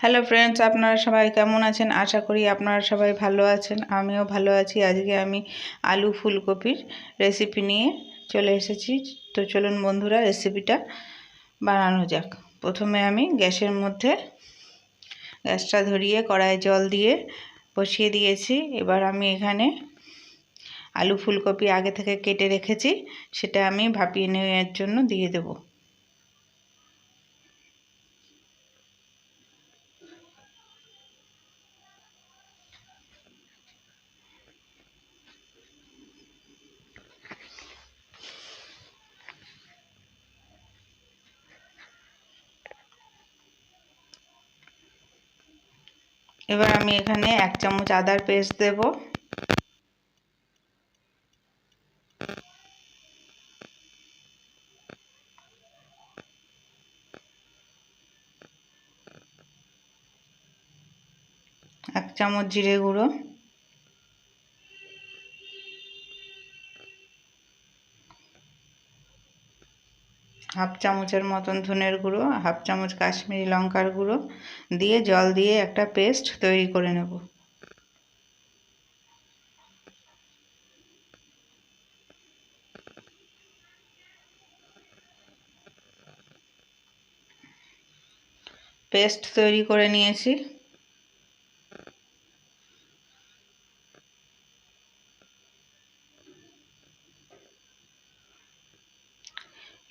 Hello friends, আপনারা সবাই কেমন আছেন? আশা করি আপনারা সবাই ভালো আছেন। আমিও ভালো আছি। আজকে আমি আলু ফুলকপির রেসিপি নিয়ে চলে এসেছি। তো চলুন বন্ধুরা, রেসিপিটা বানানো যাক। প্রথমে আমি গ্যাসটা ধরিয়ে কড়াইয়ে জল দিয়ে বসিয়ে দিয়েছি। এবার আমি এখানে আলু ফুলকপি আগে থেকে কেটে রেখেছি, সেটা আমি ভাপিয়ে নেওয়ার জন্য দিয়ে দেবো। এবার আমি এখানে 1 চামচ আদার পেস্ট দেব। এক চামচ জিরে গুঁড়ো, হাফ চামচের মতন ধনের গুঁড়ো, হাফ চামচ কাশ্মীরি লঙ্কার গুঁড়ো দিয়ে জল দিয়ে একটা পেস্ট তৈরি করে নেব। পেস্ট তৈরি করে নিয়েছি।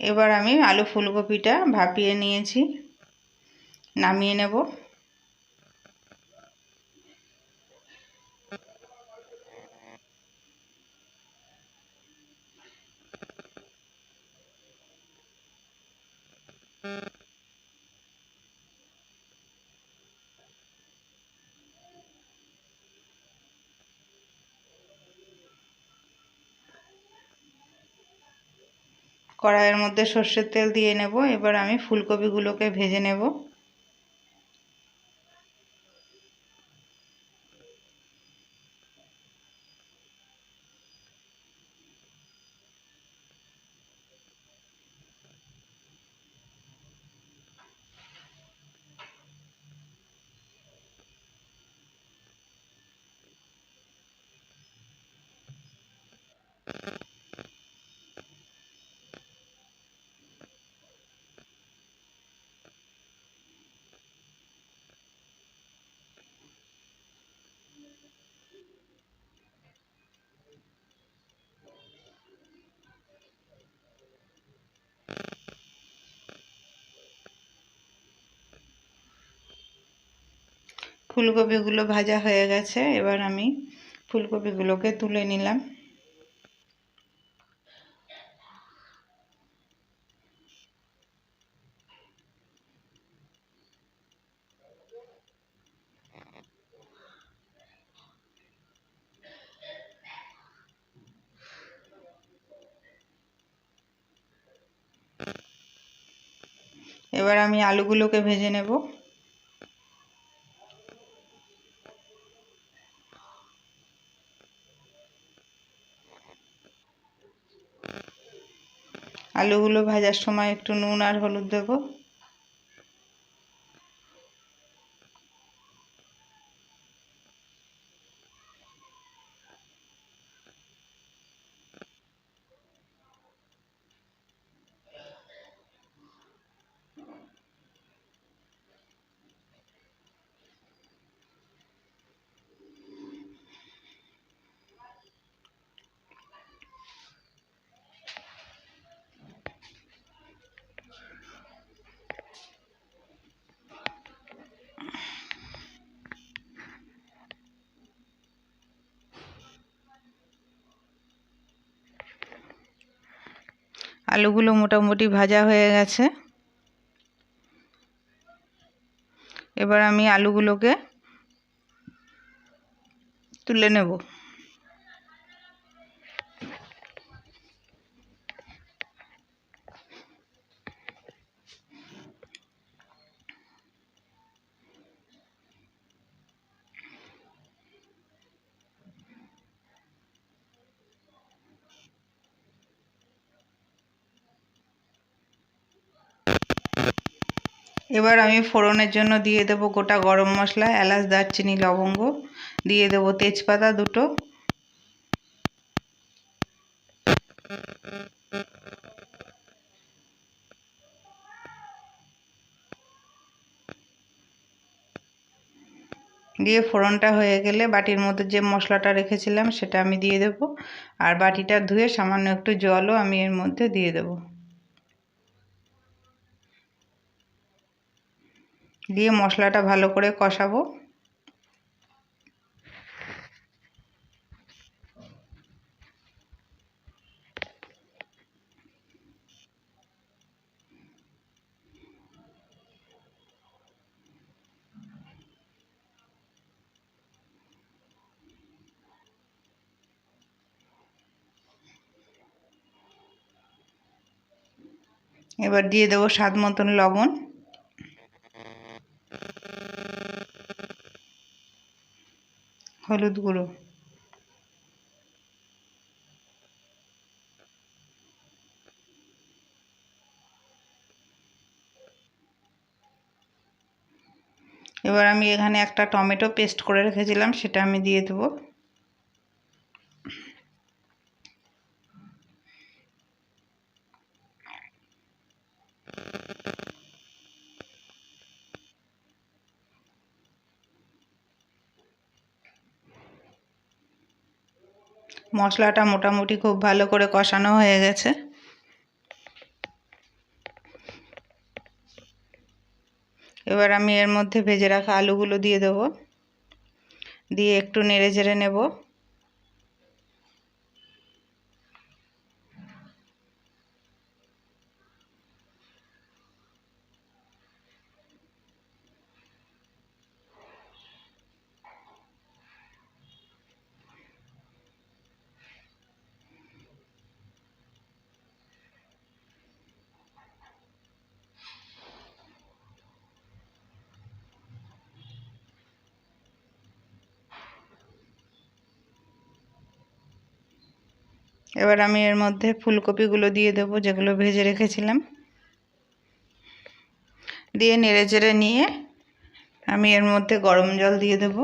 এবার আমি আলু ফুলকপিটা ভাপিয়ে নিয়েছি, নামিয়ে নেব। কড়াইয়ের মধ্যে সর্ষের তেল দিয়ে নেব। এবার আমি ফুলকপিগুলোকে ভেজে নেব। ফুলকপিগুলো ভাজা হয়ে গেছে। এবার আমি ফুলকপিগুলোকে তুলে নিলাম। এবার আমি আলুগুলোকে ভেজে নেব। আলুগুলো ভাজার সময় একটু নুন আর হলুদ দেব। আলুগুলো মোটামুটি ভাজা হয়ে গেছে। এবার আমি আলুগুলোকে তুলে নেব। এবার আমি ফোড়নের জন্য দিয়ে দেব গোটা গরম মশলা, এলাচ, দারচিনি, লবঙ্গ, দিয়ে দেব তেজপাতা দুটো, দিয়ে ফোড়নটা হয়ে গেলে বাটির মধ্যে যে মশলাটা রেখেছিলাম সেটা আমি দিয়ে দেব, আর বাটিটা ধুয়ে সামান্য একটু জলও আমি এর মধ্যে দিয়ে দেব, দিয়ে মশলাটা ভালো করে কষাবো। এবার দিয়ে দেবো স্বাদ মতন লবণ, হলুদ গুঁড়ো, এবার আমি এখানে একটা টমেটো পেস্ট করে রেখেছিলাম সেটা আমি দিয়ে দেবো, মশলাটা মোটামুটি খুব ভালো করে কষানো হয়ে গেছে। এবার আমি এর মধ্যে ভেজে রাখা আলুগুলো দিয়ে দেবো, দিয়ে একটু নেড়ে চেড়ে নেব। এবার আমি এর মধ্যে ফুলকপিগুলো দিয়ে দেবো যেগুলো ভেজে রেখেছিলাম, দিয়ে নেড়ে চেড়ে নিয়ে আমি এর মধ্যে গরম জল দিয়ে দেব,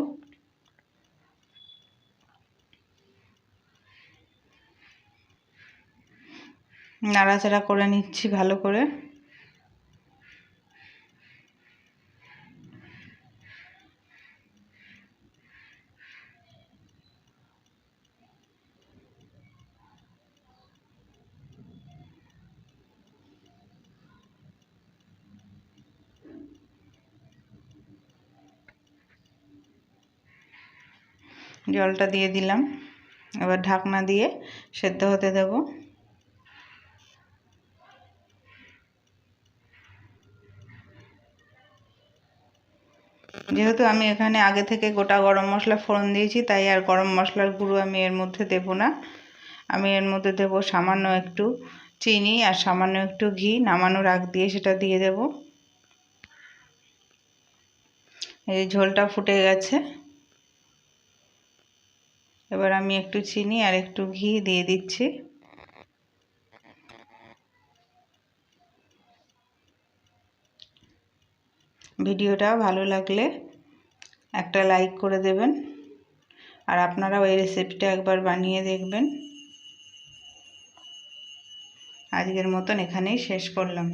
নাড়াচাড়া করে নিচ্ছি ভালো করে। জলটা দিয়ে দিলাম, এবার ঢাকনা দিয়ে সেদ্ধ হতে দেব। যেহেতু আমি এখানে আগে থেকে গোটা গরম মশলা ফোড়ন দিয়েছি, তাই আর গরম মশলার গুঁড়ো আমি এর মধ্যে দেব না। আমি এর মধ্যে দেব সামান্য একটু চিনি আর সামান্য একটু ঘি, নামানোর আগ দিয়ে সেটা দিয়ে দেব। এই ঝোলটা ফুটে গেছে, এবার আমি একটু চিনি আর একটু ঘি দিয়ে দিচ্ছি। ভিডিওটা ভালো লাগলে একটা লাইক করে দেবেন, আর আপনারাও এই রেসিপিটা একবার বানিয়ে দেখবেন। আজকের মতন এখানেই শেষ করলাম।